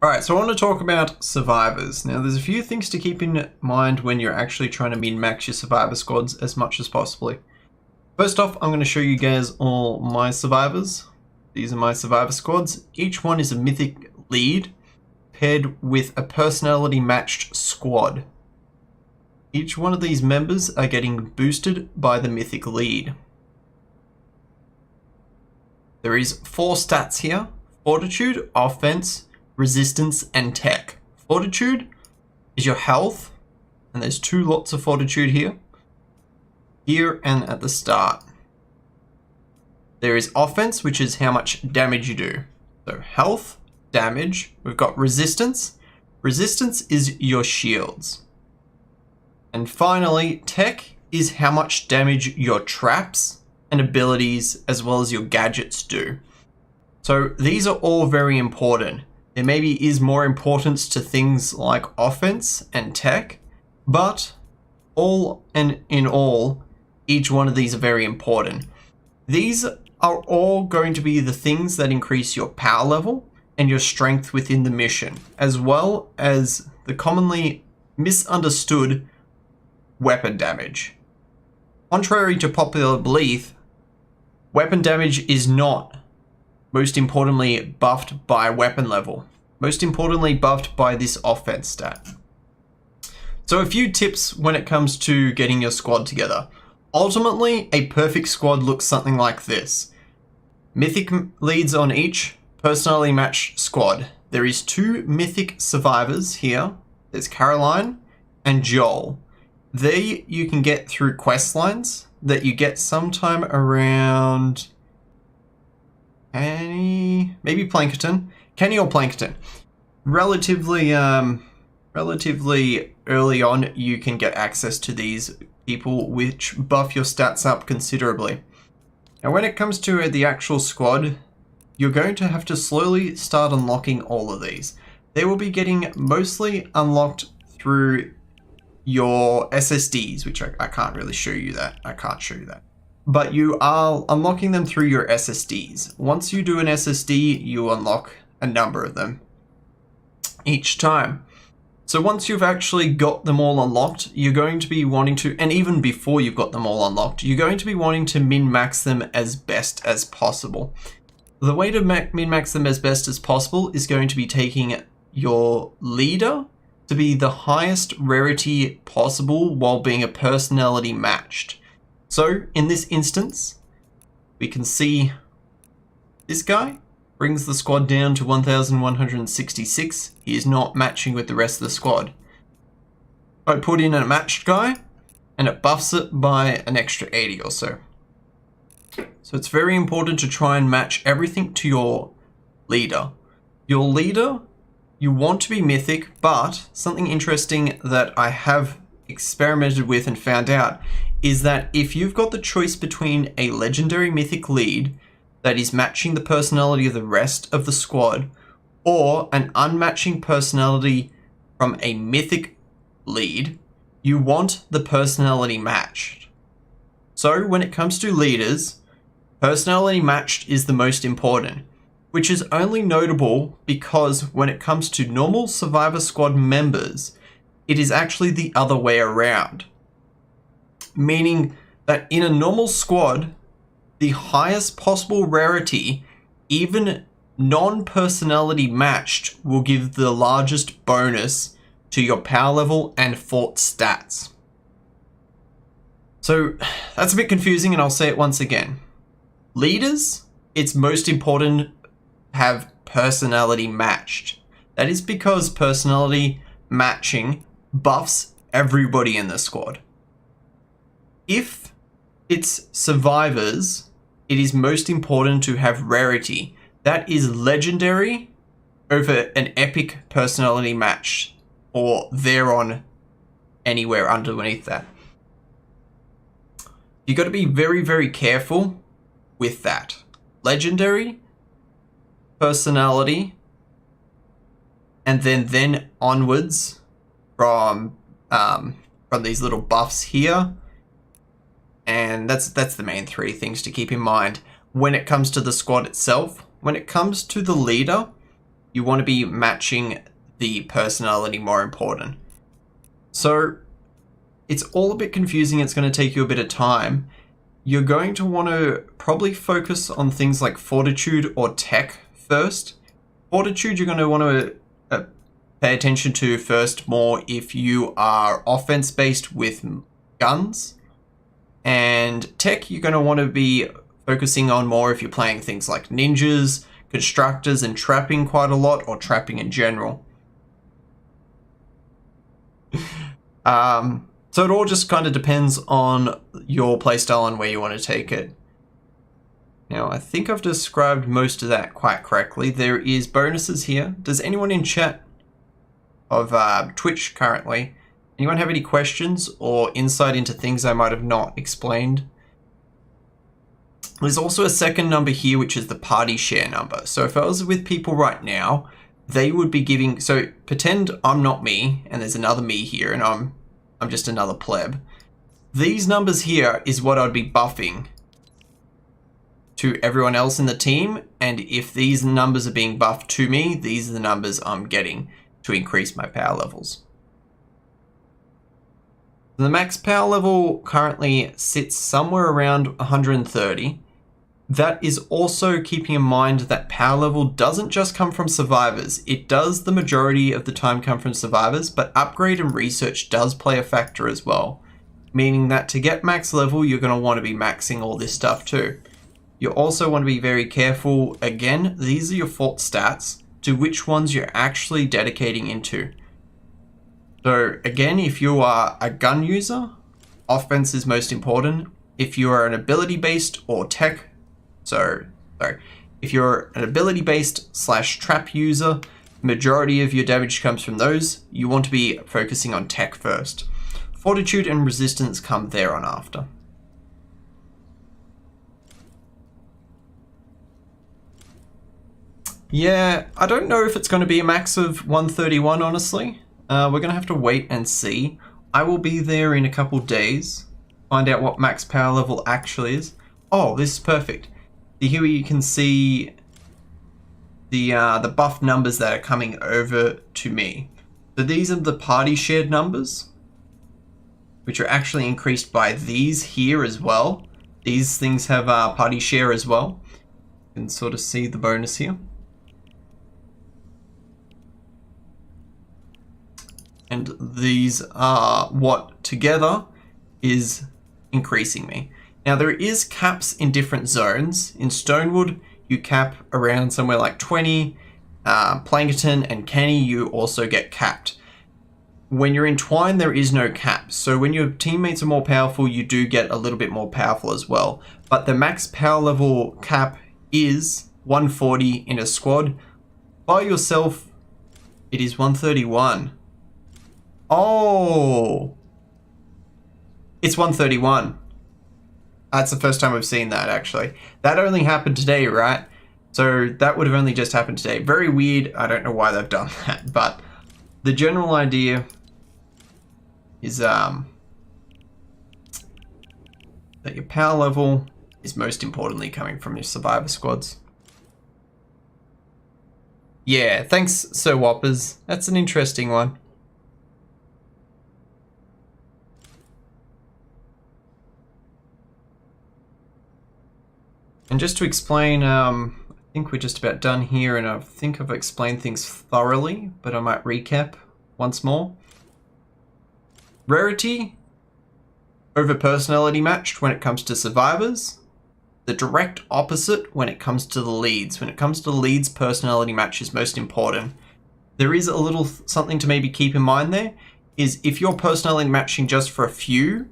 Alright, so I want to talk about survivors. Now, there's a few things to keep in mind when you're actually trying to min-max your survivor squads as much as possibly. First off, I'm going to show you guys all my survivors. These are my survivor squads. Each one is a mythic lead paired with a personality matched squad. Each one of these members are getting boosted by the mythic lead. There is 4 stats here: Fortitude, Offense, Resistance, and Tech. Fortitude is your health, and there's 2 lots of Fortitude here and at the start. There is Offense, which is how much damage you do. So health, damage. We've got Resistance. Resistance is your shields. And finally, Tech is how much damage your traps and abilities as well as your gadgets do. So these are all very important. There maybe is more importance to things like offense and tech, but all and in all, each one of these are very important. These are all going to be the things that increase your power level and your strength within the mission, as well as the commonly misunderstood weapon damage. Contrary to popular belief, weapon damage is not most importantly buffed by weapon level. Most importantly buffed by this offense stat. So a few tips when it comes to getting your squad together. Ultimately, a perfect squad looks something like this. Mythic leads on each personality matched squad. There is 2 mythic survivors here. There's Caroline and Joel. They you can get through quest lines that you get sometime around maybe Plankerton. Kenny or Plankerton. Relatively early on, you can get access to these people, which buff your stats up considerably. Now, when it comes to the actual squad, you're going to have to slowly start unlocking all of these. They will be getting mostly unlocked through your SSDs, which I can't really show you that. I can't show you that. But you are unlocking them through your SSDs. Once you do an SSD, you unlock a number of them each time. So once you've actually got them all unlocked, you're going to be wanting to, and even before you've got them all unlocked, you're going to be wanting to min-max them as best as possible. The way to min-max them as best as possible is going to be taking your leader to be the highest rarity possible while being a personality matched. So in this instance, we can see this guy brings the squad down to 1,166. He is not matching with the rest of the squad. I put in a matched guy and it buffs it by an extra 80 or so. So it's very important to try and match everything to your leader. Your leader, you want to be mythic, but something interesting that I have experimented with and found out is that if you've got the choice between a legendary mythic lead that is matching the personality of the rest of the squad, or an unmatching personality from a mythic lead, you want the personality matched. So when it comes to leaders, personality matched is the most important, which is only notable because when it comes to normal Survivor Squad members, it is actually the other way around. Meaning that in a normal squad, the highest possible rarity, even non-personality matched, will give the largest bonus to your power level and fort stats. So that's a bit confusing, and I'll say it once again. Leaders, it's most important to have personality matched. That is because personality matching buffs everybody in the squad. If it's survivors, it is most important to have rarity. That is legendary over an epic personality match, or thereon anywhere underneath that. You got to be very, very careful with that. Legendary, personality, and then onwards from these little buffs here. And that's the main 3 things to keep in mind when it comes to the squad itself. When it comes to the leader, you want to be matching the personality more important. So it's all a bit confusing. It's going to take you a bit of time. You're going to want to probably focus on things like fortitude or tech first. Fortitude, you're going to want to pay attention to first more if you are offense based with guns. And tech, you're going to want to be focusing on more if you're playing things like ninjas, constructors, and trapping quite a lot, or trapping in general. So it all just kind of depends on your playstyle and where you want to take it. Now, I think I've described most of that quite correctly. There is bonuses here. Does anyone in chat of Twitch currently, anyone have any questions or insight into things I might have not explained? There's also a second number here, which is the party share number. So if I was with people right now, they would be giving, so pretend I'm not me and there's another me here and I'm just another pleb. These numbers here is what I'd be buffing to everyone else in the team, and if these numbers are being buffed to me, these are the numbers I'm getting to increase my power levels. The max power level currently sits somewhere around 130. That is also keeping in mind that power level doesn't just come from survivors. It does the majority of the time come from survivors, but upgrade and research does play a factor as well. Meaning that to get max level, you're going to want to be maxing all this stuff too. You also want to be very careful. Again, these are your fort stats to which ones you're actually dedicating into. So again, if you are a gun user, offense is most important. If you are an ability-based or tech, if you're an ability-based / trap user, majority of your damage comes from those. You want to be focusing on tech first. Fortitude and resistance come there on after. Yeah, I don't know if it's going to be a max of 131, honestly. We're going to have to wait and see. I will be there in a couple days, find out what max power level actually is. Oh, this is perfect. Here you can see the buff numbers that are coming over to me. So these are the party shared numbers, which are actually increased by these here as well. These things have party share as well. You can sort of see the bonus here. And these are what together is increasing me. Now there is caps in different zones. In Stonewood, you cap around somewhere like 20. Plankerton and Kenny, you also get capped. When you're in Twine, there is no cap. So when your teammates are more powerful, you do get a little bit more powerful as well. But the max power level cap is 140 in a squad. By yourself, it is 131. Oh, it's 131. That's the first time I've seen that, actually. That only happened today, right? So that would have only just happened today. Very weird. I don't know why they've done that, but the general idea is that your power level is most importantly coming from your survivor squads. Yeah, thanks, Sir Whoppers. That's an interesting one. And just to explain, I think we're just about done here, and I think I've explained things thoroughly, but I might recap once more. Rarity over personality matched when it comes to survivors. The direct opposite when it comes to the leads. When it comes to the leads, personality match is most important. There is a little something to maybe keep in mind there, is if you're personality matching just for a few,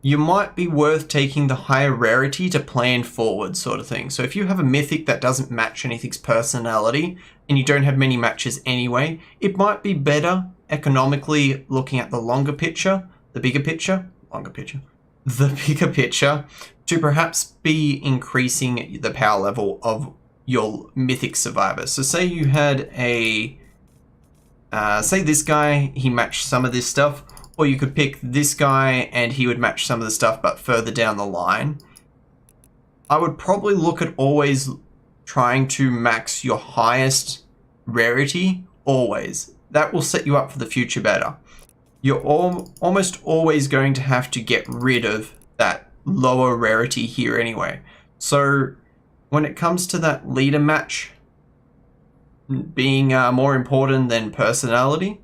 you might be worth taking the higher rarity to plan forward sort of thing. So if you have a mythic that doesn't match anything's personality and you don't have many matches anyway, it might be better economically looking at the longer picture, the bigger picture, to perhaps be increasing the power level of your mythic survivor. So say you had a, say this guy, he matched some of this stuff, or you could pick this guy and he would match some of the stuff, but further down the line. I would probably look at always trying to max your highest rarity, always. That will set you up for the future better. You're almost always going to have to get rid of that lower rarity here anyway. So when it comes to that leader match being more important than personality,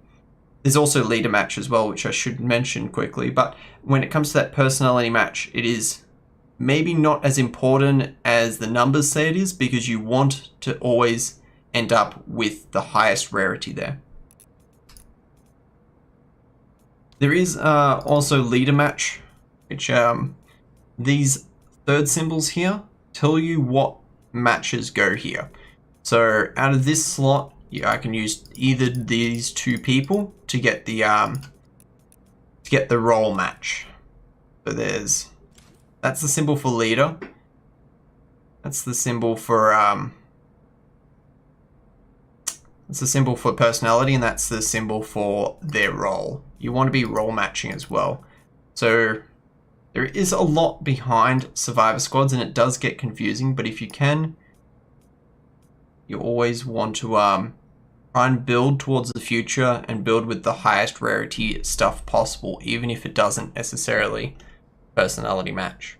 there's also leader match as well, which I should mention quickly. But when it comes to that personality match, it is maybe not as important as the numbers say it is, because you want to always end up with the highest rarity there. There is also leader match, which these third symbols here tell you what matches go here. So out of this slot, I can use either these two people to get the role match. So that's the symbol for leader. That's the symbol for personality, and that's the symbol for their role. You want to be role matching as well. So there is a lot behind Survivor Squads, and it does get confusing, but if you can, you always want to try and build towards the future and build with the highest rarity stuff possible, even if it doesn't necessarily personality match.